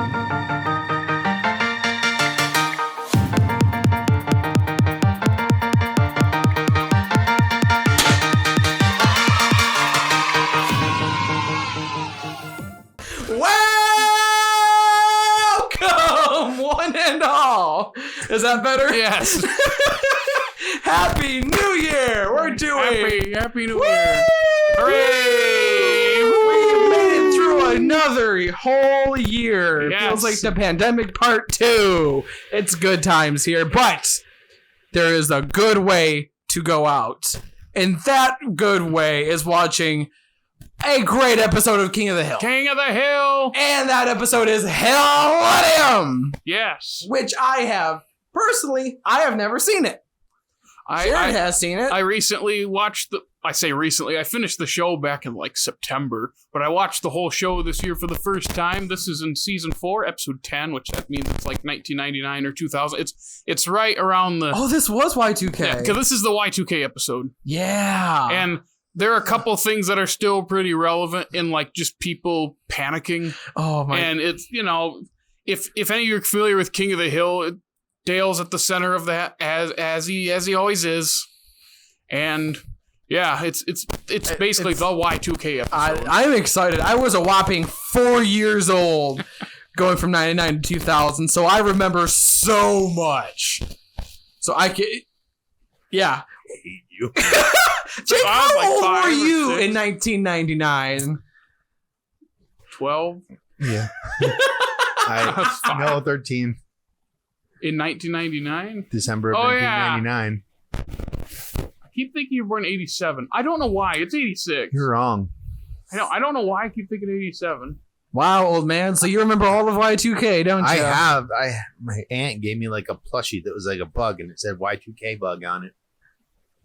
Welcome, one and all. Is that better? Yes. Happy New Year. We're doing Happy New Year. Hooray! We made it through another whole year. Yes. It feels like the pandemic part 2. It's good times here, but there is a good way to go out. And that good way is watching a great episode of King of the Hill. King of the Hill. And that episode is Hillennium. Yes. Which I have never seen it. Jared has seen it. I recently watched I finished the show back in like September, but I watched the whole show this year for the first time. This is in season 4, episode 10, which that means it's like 1999 or 2000. It's right around the... Oh, this was Y2K. Yeah, because this is the Y2K episode. Yeah. And there are a couple things that are still pretty relevant in like just people panicking. Oh my! And it's, you know, if any of you are familiar with King of the Hill, Dale's at the center of that as he always is, and yeah, it's basically the Y2K episode. I'm excited. I was a whopping 4 years old, going from 99 to 2000, so I remember so much. So I can, yeah. Jake, how old were you in 1999? 12? Yeah. No, 13. In 1999? December of 1999. Yeah. I keep thinking you were born in 87. I don't know why. It's 86. You're wrong. I don't know why I keep thinking 87. Wow, old man. So you remember all of Y2K, don't you? I have. My aunt gave me like a plushie that was like a bug, and it said Y2K bug on it.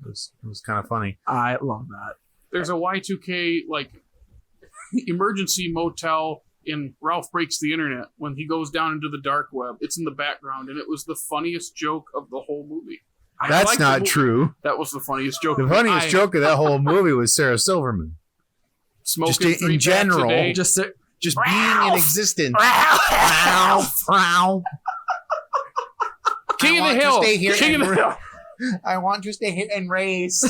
It was kind of funny. I love that. There's a Y2K like emergency motel in Ralph Breaks the Internet when he goes down into the dark web. It's in the background, and it was the funniest joke of the whole movie. That's not true. That was the funniest joke. The funniest joke of that whole movie was Sarah Silverman. Smoking just in general, just being in existence. Ralph. King of the Hill. King of the Hill. I want to stay here and race.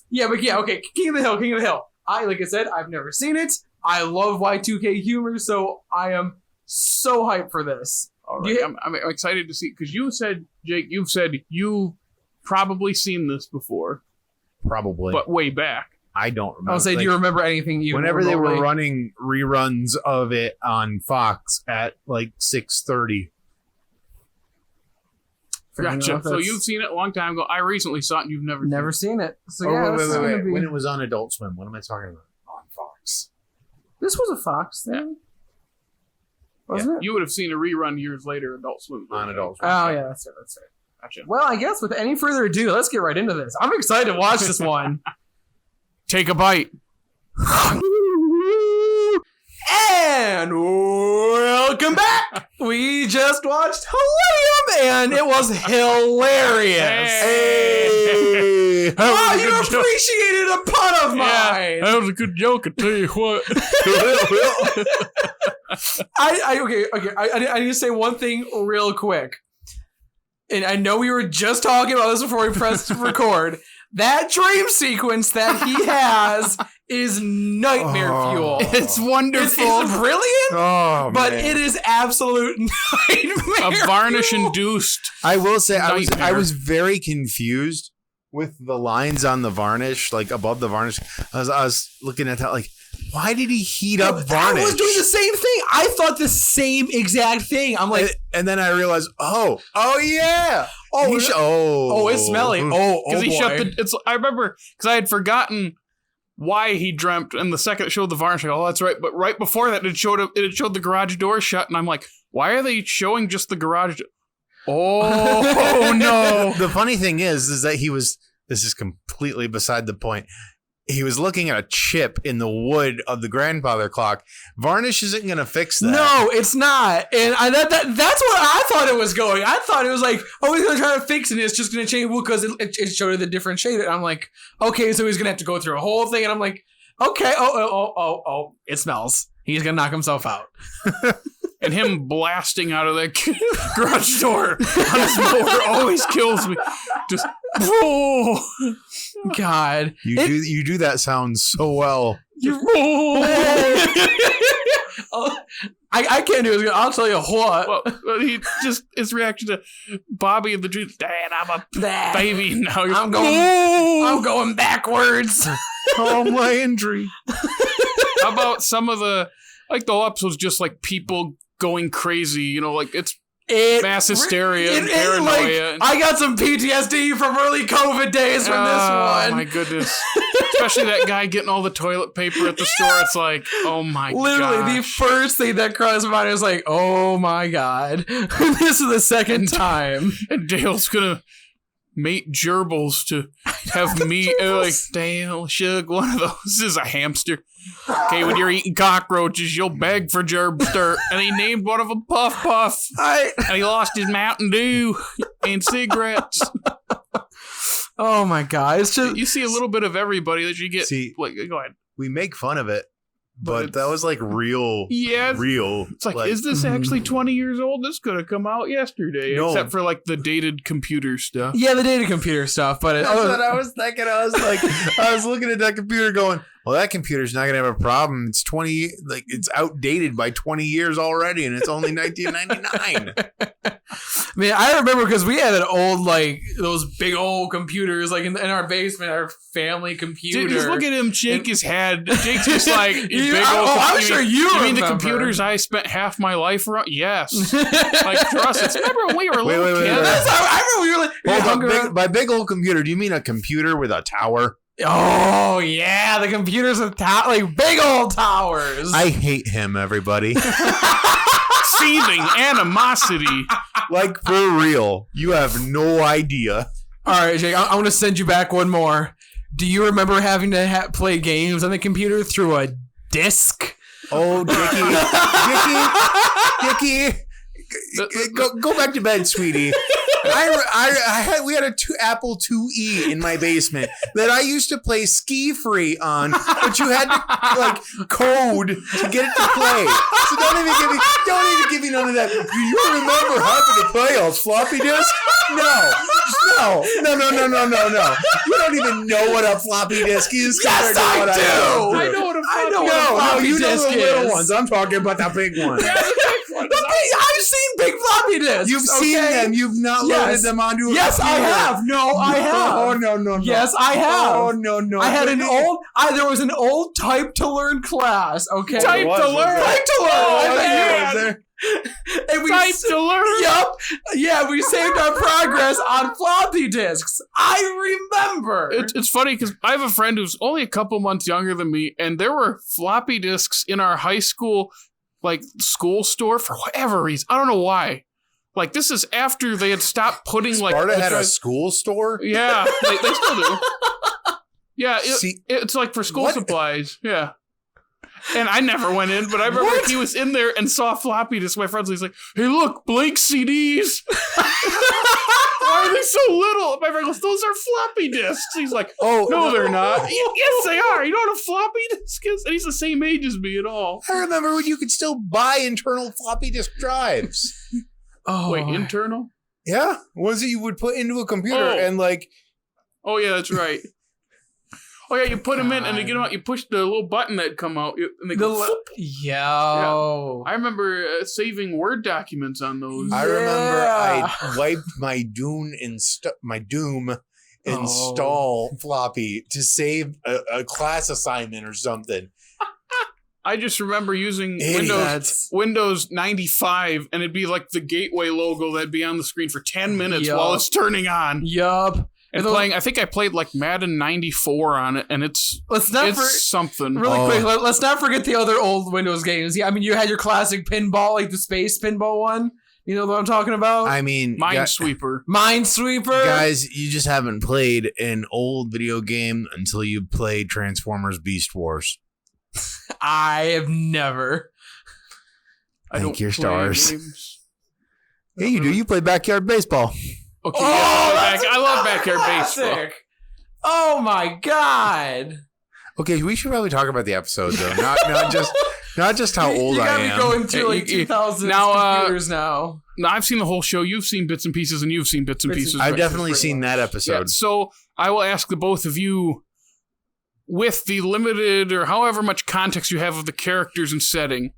Yeah, but yeah, okay. King of the Hill. Like I said, I've never seen it. I love Y2K humor, so I am so hyped for this. All right, I'm excited to see, because you said, Jake, you've said you've probably seen this before. Probably. But way back. I don't remember. I'll say, do you remember anything you whenever they were running reruns of it on Fox at like 6:30. Gotcha. So you've seen it a long time ago. I recently saw it and you've never seen it. So yeah, wait. When it was on Adult Swim. What am I talking about? On Fox. This was a Fox thing. Yeah. Wasn't it? You would have seen a rerun years later, Adult Swim. On Adult Swim. Oh yeah, that's it. Gotcha. Well, I guess with any further ado, let's get right into this. I'm excited to watch this one. Take a bite. And welcome back. We just watched Hillennium, and it was hilarious. Hey. Oh, you appreciated a pun of mine. That was a good joke, I tell you what. I need to say one thing real quick. And I know we were just talking about this before we pressed record. That dream sequence that he has is nightmare fuel. It's wonderful. It's brilliant, but man. it is absolute nightmare. A varnish-induced. I will say nightmare. I was very confused with the lines on the varnish, like above the varnish. I was looking at that like, why did he heat up varnish? I was doing the same thing. I thought the same exact thing. I'm like, and then I realized, oh yeah. It's smelly. Because he shut the. I remember because I had forgotten why he dreamt, and the second it showed the varnish, like, oh, that's right. But right before that, it showed the garage door shut, and I'm like, why are they showing just the garage? Oh no! The funny thing is that this is completely beside the point. He was looking at a chip in the wood of the grandfather clock. Varnish isn't going to fix that. No, it's not. And that's what I thought it was going. I thought it was like, oh, he's going to try to fix it. And it's just going to change because it showed the different shade. And I'm like, okay, so he's going to have to go through a whole thing. And I'm like, okay, oh, it smells. He's gonna knock himself out. And him blasting out of that garage door on his mower always kills me. Just, oh, God. You do that sound so well. I can't do it. I'll tell you what. Well, he just, his reaction to Bobby and the Dream, Dad, I'm a baby now. I'm going backwards. Oh, my injury. How about some of the, like the whole episode's just like people going crazy, like it's mass hysteria and paranoia. I got some PTSD from early COVID days from this one. Oh my goodness. Especially that guy getting all the toilet paper at the store. It's like, oh my god. Literally, the first thing that crossed my mind was like, oh my god. This is the second time. And Dale's gonna make gerbils to have meat. Like, Dale, Shug, one of those is a hamster. Okay, when you're eating cockroaches, you'll beg for gerbster. And he named one of them Puff Puff. And he lost his Mountain Dew and cigarettes. Oh my god. It's just, you see a little bit of everybody that you get. Like, go ahead. We make fun of it, but that was like real. Yeah. Real. It's like, is this actually 20 years old? This could have come out yesterday. No. Except for like the dated computer stuff. Yeah, the dated computer stuff. But that's what I was thinking. I was like, I was looking at that computer going, well, that computer's not going to have a problem. It's it's outdated by 20 years already, and it's only 1999. Man, I remember because we had an old, those big old computers, in our basement, our family computer. Dude, just look at him shake his head. Jake's just like, big old I'm sure you mean the computers I spent half my life around? Yes. Trust us. Remember when we were little kids? I remember we were by big old computer, do you mean a computer with a tower? Oh, yeah, the computers with big old towers. I hate him, everybody. Seething animosity. For real. You have no idea. All right, Jake, I'm going to send you back one more. Do you remember having to play games on the computer through a disc? Oh, Dicky. Go back to bed, sweetie. We had a Apple IIe in my basement that I used to play Ski Free on, but you had to code to get it to play. So don't even give me none of that. Do you remember having to play on floppy disk? No. You don't even know what a floppy disk is. Yes, I do. I know what a floppy disk is. Disk the little ones. I'm talking about the big one. I've seen big floppy disks. You've seen them. You've not loaded them onto a computer. I have. No, I have. Oh, no. Yes, I have. Oh, no. I had there was an old type to learn class, okay? Type to learn. And type to learn. Yep. Yeah, we saved our progress on floppy disks. I remember. It's funny because I have a friend who's only a couple months younger than me, and there were floppy disks in our high school school store for whatever reason. I don't know why. This is after they had stopped putting Sparta had a school store? Yeah, they still do. Yeah, it's for school supplies. Yeah. And I never went in, but I remember he was in there and saw floppy disks. My friends, he's like, hey, look, blank CDs. Why are they so little? My friend goes, those are floppy disks. He's like, oh, no, they're not. Yes, they are. You know what a floppy disk is? And he's the same age as me at all. I remember when you could still buy internal floppy disk drives. Oh, wait, internal? Yeah. Was it you would put into a computer and Oh, yeah, that's right. Oh, yeah, you put them in and to get them out, you push the little button that'd come out. And they go, yeah. I remember saving Word documents on those. I remember I wiped my Doom install floppy to save a class assignment or something. I just remember using Windows 95, and it'd be the gateway logo that'd be on the screen for 10 minutes while it's turning on. Yup. And I think I played Madden 94 on it, and it's something. Really quick, let's not forget the other old Windows games. Yeah, I mean, you had your classic pinball, the space pinball one. You know what I'm talking about? I mean, Minesweeper. Minesweeper. Guys, you just haven't played an old video game until you played Transformers Beast Wars. I have never. Thank your stars. Yeah, you do. You play backyard baseball. Okay, I love backyard baseball. Oh my god. Okay, we should probably talk about the episode though, not just Not just how old you I gotta am. be going through like 2000 computers now. Now, I've seen the whole show. You've seen bits and pieces, and you've seen bits and pieces. I've right? definitely seen that episode. Yeah, so I will ask the both of you, with the limited or however much context you have of the characters and setting,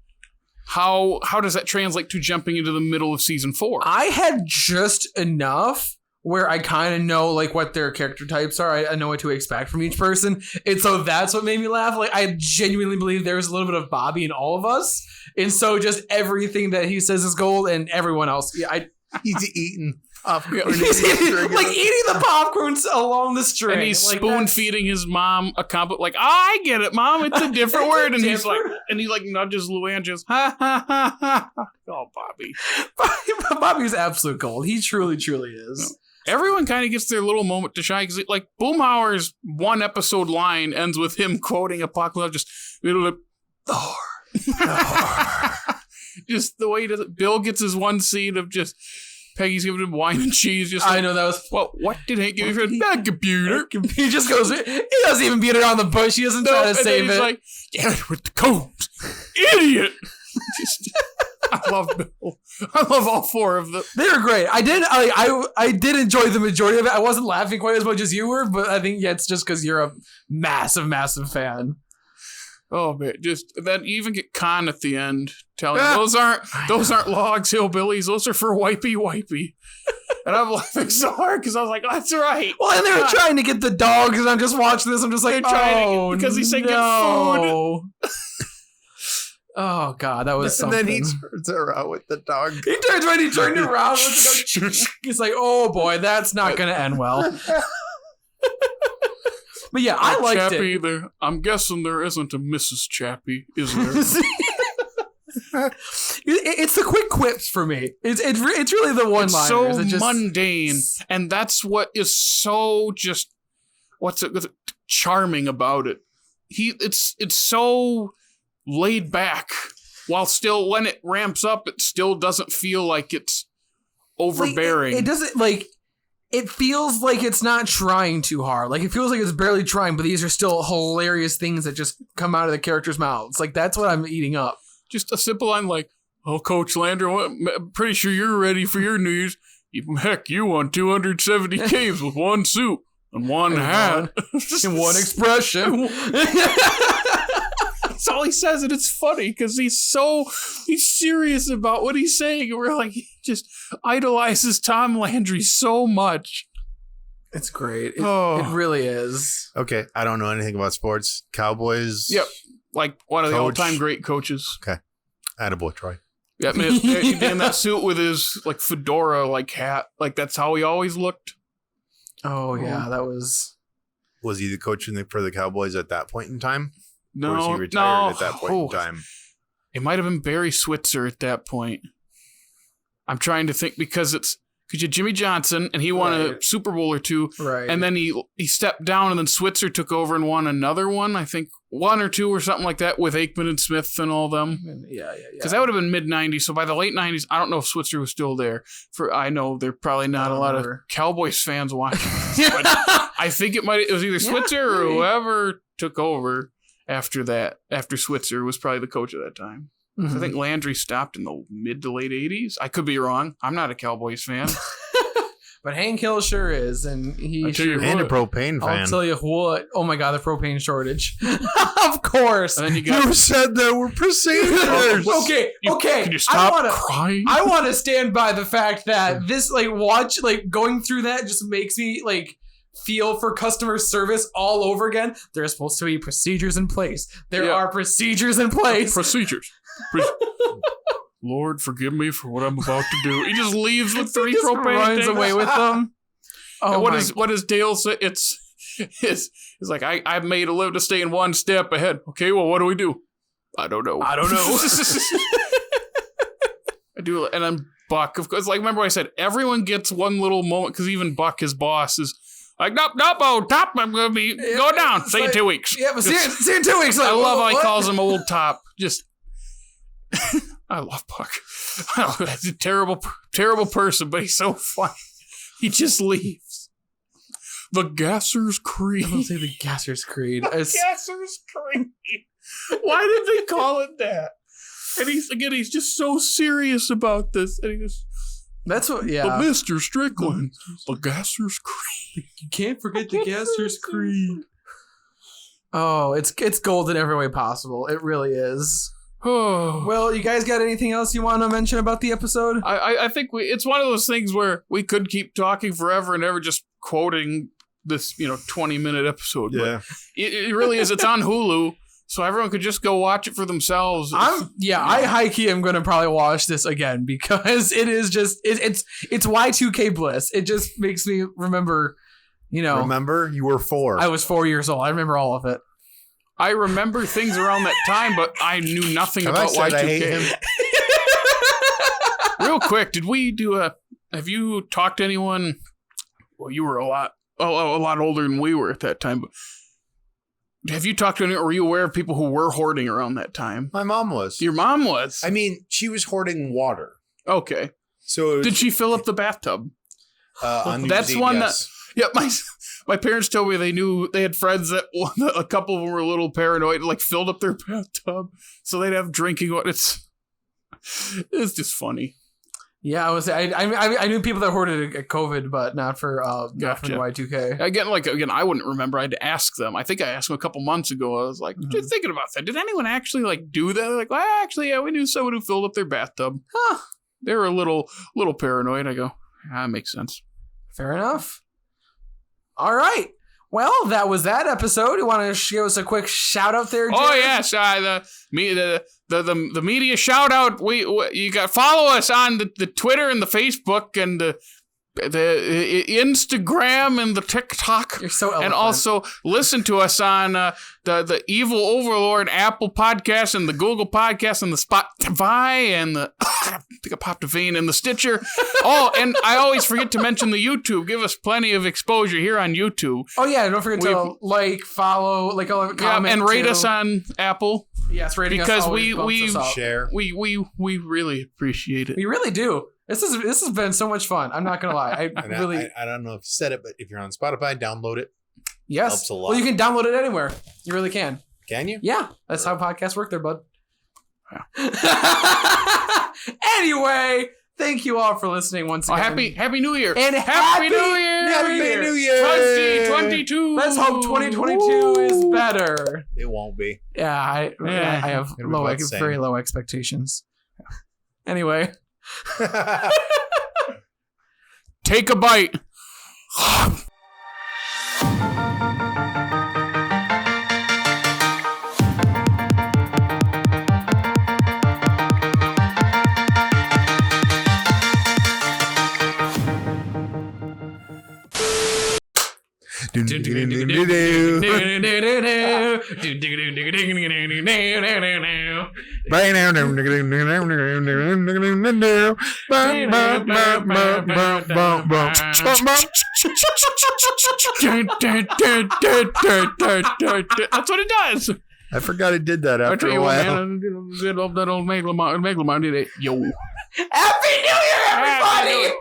how does that translate to jumping into the middle of season 4? I had just enough where I kind of know like what their character types are. I know what to expect from each person. And so that's what made me laugh. Like I genuinely believe there's a little bit of Bobby in all of us. And so just everything that he says is gold and everyone else. Yeah, He's eating popcorn. he's eating the popcorns along the string. And he's like, spoon feeding his mom a compliment, like, I get it, Mom. It's a different word. And he's like, nudges Luann, just, ha, ha, ha, ha. Oh, Bobby. Bobby's absolute gold. He truly, truly is. Everyone kind of gets their little moment to shine because, like, Boomhauer's one episode line ends with him quoting Apocalypse, just, Thor. Just the way he does it. Bill gets his one scene of just Peggy's giving him wine and cheese. Just I know that was. What did Hank give you? Bad computer. He just goes. He doesn't even beat it on the bush. He doesn't try to save it. Like, yeah, with the combs, idiot. I love Bill. I love all 4 of them. They were great. I did enjoy the majority of it. I wasn't laughing quite as much as you were, but I think it's just because you're a massive, massive fan. Oh man, just then you even get Khan at the end telling you, those aren't logs, hillbillies. Those are for wipey. And I'm laughing so hard because I was like, oh, that's right. Well, and they were trying to get the dogs, and I'm just watching this. I'm just like, because he said get food. Oh god, that was something. And then he turns around with the dog. He turned around with the dog. He's like, oh boy, that's not going to end well. But yeah, I liked Chappie, it. I'm guessing there isn't a Mrs. Chappie, is there? It's the quick quips for me. It's really the one-liners. It's so mundane, and that's what is so just charming about it. It's so laid back, while still when it ramps up, it still doesn't feel like it's overbearing. Like, it doesn't like. It feels like it's not trying too hard. Like it feels like it's barely trying, but these are still hilarious things that just come out of the characters' mouths. Like that's what I'm eating up. Just a simple line like, "Oh, Coach Lander, I'm pretty sure you're ready for your New Year's. Heck, you won 270 caves with one suit and one hat and one expression." That's all he says, and it's funny because he's serious about what he's saying. And we're like, he just idolizes Tom Landry so much. It's great. It really is. Okay, I don't know anything about sports. Cowboys. Yep, like one of the all-time great coaches. Okay, attaboy, Troy. Yeah, man, in that suit with his like fedora like hat, like that's how he always looked. Oh yeah, that was. Was he the coach for the Cowboys at that point in time? No, or was he retired at that point in time? It might have been Barry Switzer at that point. I'm trying to think because you had Jimmy Johnson and he won a Super Bowl or 2. Right. And then he stepped down and then Switzer took over and won another one. I think 1 or 2 or something like that with Aikman and Smith and all them. Yeah. Because that would have been mid-90s. So by the late 90s, I don't know if Switzer was still there. I know there are probably not a lot of Cowboys fans watching this, but I think it was either Switzer or whoever took over. After Switzer was probably the coach at that time. Mm-hmm. So I think Landry stopped in the mid to late 80s. I could be wrong. I'm not a Cowboys fan. But Hank Hill sure is, and and a propane fan. I'll tell you what. Oh my god, the propane shortage. Of course. And then you said there were procedures. Okay. Can you stop crying? I want to stand by the fact that this, going through that just makes me, feel for customer service all over again. There's supposed to be procedures in place. There are procedures in place. Procedures. Lord, forgive me for what I'm about to do. He just leaves with 3 propane runs away with them. Oh, what does Dale say? It's like, I've made a live to stay in one step ahead. Okay, well, what do we do? I don't know. I do, and I'm Buck, of course. Like, remember I said, everyone gets one little moment, because even Buck, his boss, is like, nope, old top, I'm going to be going down. See you in 2 weeks. Yeah, but see you in 2 weeks. I love how he calls him old top. Just, I love Buck. He's a terrible, terrible person, but he's so funny. He just leaves. The Gasser's Creed. I don't say the Gasser's Creed. Gasser's Creed. Why did they call it that? And he's just so serious about this. And he just, That's what, yeah. but Mr. Strickland, the Gasser's Creed. You can't forget the Gasser's Creed. Oh, it's gold in every way possible. It really is. Oh. Well, you guys got anything else you want to mention about the episode? I think it's one of those things where we could keep talking forever and ever just quoting this, 20-minute episode. Yeah. It really is. It's on Hulu, so everyone could just go watch it for themselves. I high-key am going to probably watch this again because it is just, it's Y2K bliss. It just makes me remember, Remember? You were 4. I was 4 years old. I remember all of it. I remember things around that time, but I knew nothing Have about I said Y2K. I hate him? Real quick, did we have you talked to anyone? Well, you were a lot older than we were at that time, but have you talked to anyone, or were you aware of people who were hoarding around that time? My mom was. Your mom was? I mean, she was hoarding water. Okay. So Did she fill up the bathtub? on New That's Year's Eve, one yes. Yeah, my parents told me they had friends that a couple of them were a little paranoid, like filled up their bathtub so they'd have drinking water. It's just funny. Yeah, I knew people that hoarded at COVID, but not for not from the Y2K. Again, I wouldn't remember. I had to ask them. I think I asked them a couple months ago. I was like, just thinking about that. Did anyone actually do that? They're like, well, actually, yeah, we knew someone who filled up their bathtub. Huh. They were a little paranoid. I go, that makes sense. Fair enough. All right. Well, that was that episode. You want to give us a quick shout out there, Jared? Oh yes, the media shout out. You got follow us on the Twitter and the Facebook and the Instagram and the TikTok. You're so eloquent. And also listen to us on the Evil Overlord Apple Podcast and the Google Podcast and the Spotify and the I think I popped a vein and the Stitcher. Oh, and I always forget to mention the YouTube. Give us plenty of exposure here on YouTube. Oh yeah, don't forget to follow, comment, and rate us on Apple. Yes, rating because us we share. We really appreciate it. We really do. This has been so much fun. I'm not gonna lie. I don't know if you said it, but if you're on Spotify, download it. Yes. Helps a lot. Well, you can download it anywhere. You really can. Can you? Yeah. That's how podcasts work there, bud. Anyway, thank you all for listening once again. Happy New Year. And Happy New Year. Happy New Year. 2022. Let's hope 2022 is better. It won't be. Yeah, I have very low expectations. Anyway. Take a bite. That's what it does. I forgot it did that after a while. That old Meglamon did it. Yo. Happy New Year, everybody!